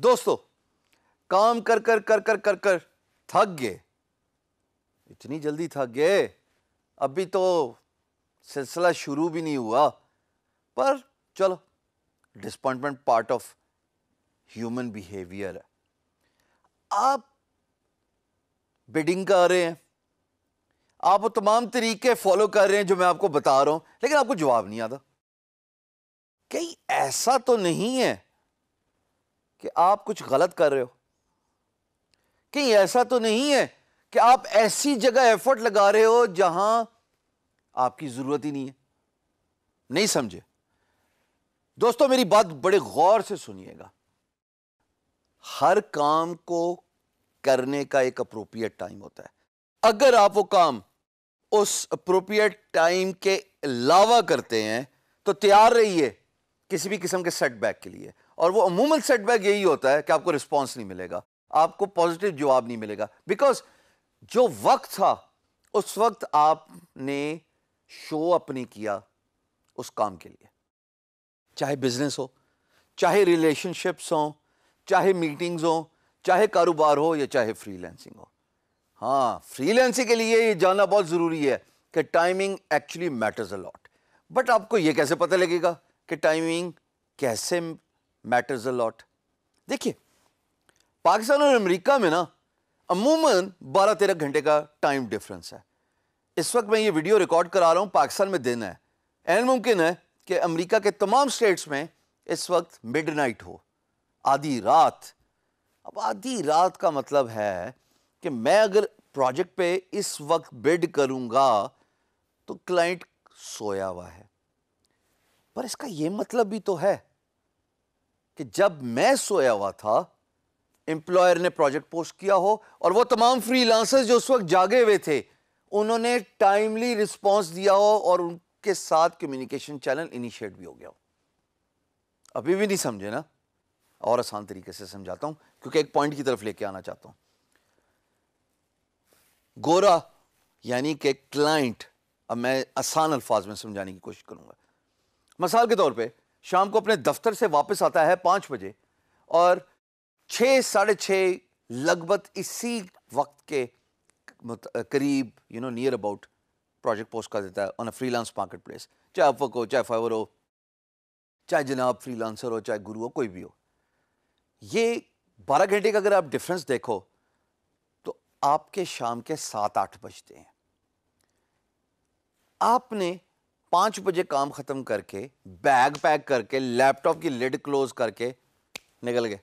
دوستو کام کر کر تھک گئے, اتنی جلدی تھک گئے, ابھی تو سلسلہ شروع بھی نہیں ہوا, پر چلو disappointment part of human behaviour ہے. آپ بڈنگ کر رہے ہیں, آپ وہ تمام طریقے فالو کر رہے ہیں جو میں آپ کو بتا رہا ہوں, لیکن آپ کو جواب نہیں آتا. کہیں ایسا تو نہیں ہے کہ آپ کچھ غلط کر رہے ہو, کہیں ایسا تو نہیں ہے کہ آپ ایسی جگہ ایفرٹ لگا رہے ہو جہاں آپ کی ضرورت ہی نہیں ہے. نہیں سمجھے دوستو, میری بات بڑے غور سے سنیے گا. ہر کام کو کرنے کا ایک اپروپریٹ ٹائم ہوتا ہے. اگر آپ وہ کام اس اپروپریٹ ٹائم کے علاوہ کرتے ہیں تو تیار رہیے کسی بھی قسم کے سیٹ بیک کے لیے, اور وہ عموماً سیٹ بیک یہی ہوتا ہے کہ آپ کو رسپانس نہیں ملے گا, آپ کو پازیٹیو جواب نہیں ملے گا, بیکاز جو وقت تھا اس وقت آپ نے شو اپ نہیں کیا اس کام کے لیے. چاہے بزنس ہو, چاہے ریلیشن شپس ہوں, چاہے میٹنگز ہوں, چاہے کاروبار ہو, یا چاہے فری لینسنگ ہو. ہاں, فری لینسنگ کے لیے یہ جاننا بہت ضروری ہے کہ timing actually matters a lot. But آپ کو یہ کیسے پتہ لگے گا کہ ٹائمنگ کیسے میٹرز اے لاٹ؟ دیکھیے, پاکستان اور امریکہ میں نا عموماً 12-13 گھنٹے کا ٹائم ڈفرنس ہے. اس وقت میں یہ ویڈیو ریکارڈ کرا رہا ہوں, پاکستان میں دن ہے, این ممکن ہے کہ امریکہ کے تمام سٹیٹس میں اس وقت مڈ نائٹ ہو, آدھی رات. اب آدھی رات کا مطلب ہے کہ میں اگر پروجیکٹ پہ اس وقت بڈ کروں گا تو کلائنٹ سویا ہوا ہے. پر اس کا یہ مطلب بھی تو ہے کہ جب میں سویا ہوا تھا امپلائر نے پروجیکٹ پوسٹ کیا ہو, اور وہ تمام فری لانسرز جو اس وقت جاگے ہوئے تھے انہوں نے ٹائملی رسپانس دیا ہو, اور ان کے ساتھ کمیونیکیشن چینل انیشیٹ بھی ہو گیا ہو. ابھی بھی نہیں سمجھے نا؟ اور آسان طریقے سے سمجھاتا ہوں کیونکہ ایک پوائنٹ کی طرف لے کے آنا چاہتا ہوں. گورا یعنی کہ کلائنٹ, اب میں آسان الفاظ میں سمجھانے کی کوشش کروں گا. مثال کے طور پہ شام کو اپنے دفتر سے واپس آتا ہے 5 بجے, اور 6-6:30 لگ بھگ اسی وقت کے قریب نیئر اباؤٹ پروجیکٹ پوسٹ کر دیتا ہے on a freelance marketplace, چاہے اپورک ہو, چاہے فائور ہو, چاہے جناب فری لانسر ہو, چاہے گرو ہو, کوئی بھی ہو. یہ 12 گھنٹے کا اگر آپ ڈفرنس دیکھو تو آپ کے شام کے 7-8 بجتے ہیں. آپ نے 5 بجے کام ختم کر کے, بیگ پیک کر کے, لیپ ٹاپ کی لڈ کلوز کر کے نکل گئے.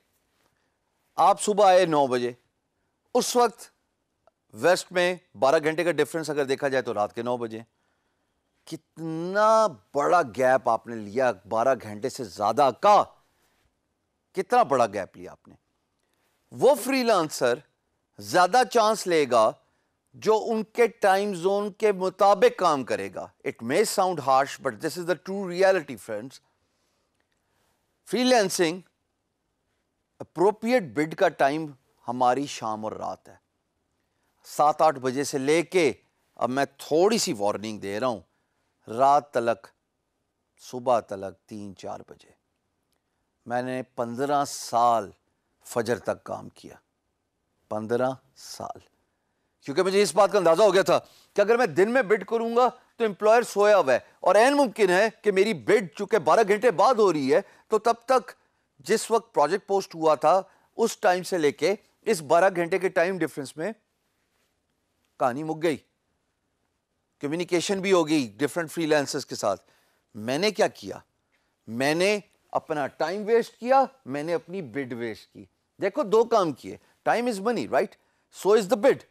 آپ صبح آئے 9 بجے. اس وقت ویسٹ میں 12 گھنٹے کا ڈفرنس اگر دیکھا جائے تو رات کے 9 بجے. کتنا بڑا گیپ آپ نے لیا, 12 گھنٹے سے زیادہ کا کتنا بڑا گیپ لیا آپ نے. وہ فری لانسر زیادہ چانس لے گا جو ان کے ٹائم زون کے مطابق کام کرے گا. It may sound harsh but this is the true reality friends. Freelancing appropriate bid کا ٹائم ہماری شام اور رات ہے, 7-8 بجے سے لے کے, اب میں تھوڑی سی وارننگ دے رہا ہوں, رات تلک, صبح تلک 3-4 بجے. میں نے 15 سال فجر تک کام کیا, 15 سال, کیونکہ مجھے اس بات کا اندازہ ہو گیا تھا کہ اگر میں دن میں بڈ کروں گا تو امپلائر سویا ہوا ہے, اور این ممکن ہے کہ میری بڈ چونکہ 12 گھنٹے بعد ہو رہی ہے تو تب تک جس وقت پروجیکٹ پوسٹ ہوا تھا اس ٹائم سے لے کے اس 12 گھنٹے کے ٹائم ڈفرنس میں کہانی مک گئی, کمیونیکیشن بھی ہو گئی ڈفرنٹ فری لانسرز کے ساتھ. میں نے کیا کیا, میں نے اپنا ٹائم ویسٹ کیا, میں نے اپنی بڈ ویسٹ کی. دیکھو 2 کام کیے, ٹائم از منی رائٹ, سو از دا بڈ.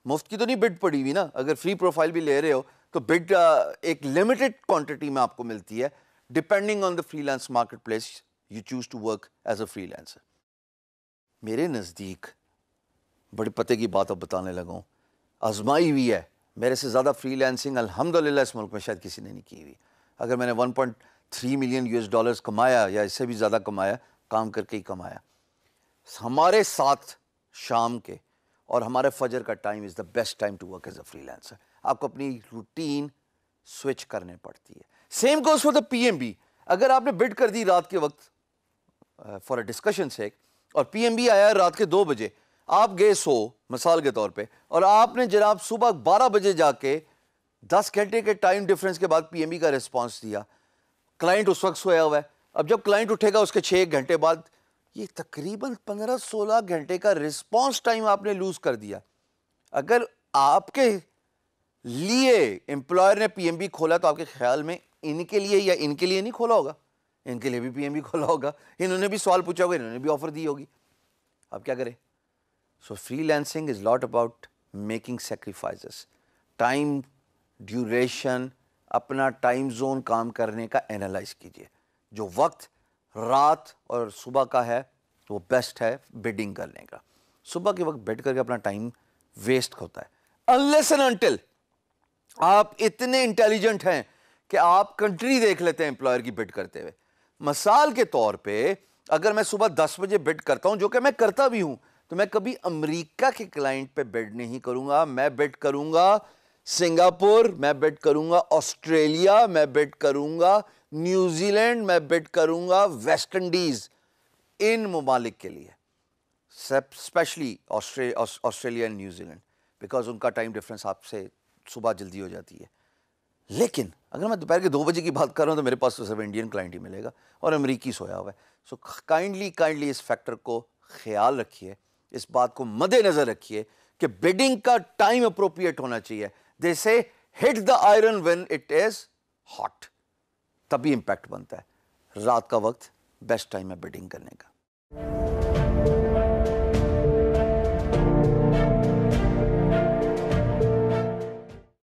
مفت کی تو نہیں بڈ پڑی ہوئی نا, اگر فری پروفائل بھی لے رہے ہو تو بڈ ایک لمیٹڈ کوانٹٹی میں آپ کو ملتی ہے depending on the freelance marketplace you choose to work as a freelancer. میرے نزدیک بڑے پتے کی بات اب بتانے لگا ہوں, آزمائی ہوئی ہے, میرے سے زیادہ فری لانسنگ الحمدللہ اس ملک میں شاید کسی نے نہیں کی ہوئی. اگر میں نے 1.3 ملین US $, کمایا یا اس سے بھی زیادہ کمایا, کام کر کے ہی کمایا. ہمارے ساتھ شام کے اور ہمارے فجر کا time is the best time to work as a freelancer. آپ کو اپنی روٹین سوئچ کرنے پڑتی ہے. Same goes for the P M B. اگر آپ نے بڈ کر دی رات کے وقت فار اے ڈسکشن سیک, اور پی ایم بی آیا رات کے 2 بجے, آپ گئے 100 مثال کے طور پہ, اور آپ نے جناب صبح 12 بجے جا کے 10 گھنٹے کے ٹائم ڈیفرنس کے بعد پی ایم بی کا ریسپانس دیا. کلائنٹ اس وقت سویا ہوا ہے, اب جب کلائنٹ اٹھے گا اس کے 6 گھنٹے بعد, یہ تقریباً 15-16 گھنٹے کا رسپانس ٹائم آپ نے لوز کر دیا. اگر آپ کے لیے امپلائر نے پی ایم بی کھولا تو آپ کے خیال میں ان کے لیے یا ان کے لیے نہیں کھولا ہوگا؟ ان کے لیے بھی پی ایم بی کھولا ہوگا, انہوں نے بھی سوال پوچھا ہوگا, انہوں نے بھی آفر دی ہوگی. اب کیا کریں؟ So freelancing is lot about making sacrifices, time duration, اپنا ٹائم زون کام کرنے کا اینالائز کیجئے. جو وقت رات اور صبح کا ہے وہ بیسٹ ہے بڈنگ کرنے کا. صبح کے وقت بیٹھ کر کے اپنا ٹائم ویسٹ ہوتا ہے. unless and until آپ اتنے انٹیلیجنٹ ہیں کہ آپ کنٹری دیکھ لیتے ہیں امپلائر کی بڈ کرتے ہوئے. مثال کے طور پہ اگر میں صبح 10 بجے بڈ کرتا ہوں, جو کہ میں کرتا بھی ہوں, تو میں کبھی امریکہ کے کلائنٹ پہ بڈ نہیں کروں گا. میں بڈ کروں گا سنگاپور, میں بڈ کروں گا آسٹریلیا, میں بڈ کروں گا نیوزی لینڈ, میں بڈ کروں گا ویسٹ انڈیز. ان ممالک کے لیے especially Australia and New Zealand, because ان کا ٹائم ڈفرینس آپ سے صبح جلدی ہو جاتی ہے. لیکن اگر میں دوپہر کے 2 بجے کی بات کر رہا ہوں تو میرے پاس تو صرف انڈین کلائنٹ ہی ملے گا اور امریکی سویا ہوا ہے. سو کائنڈلی اس فیکٹر کو خیال رکھیے, اس بات کو مد نظر رکھیے کہ بیڈنگ کا ٹائم اپروپریٹ ہونا چاہیے. They say hit the iron when it is hot, تبھی امپیکٹ بنتا ہے. رات کا وقت بیسٹ ٹائم ہے بیڈنگ کرنے کا.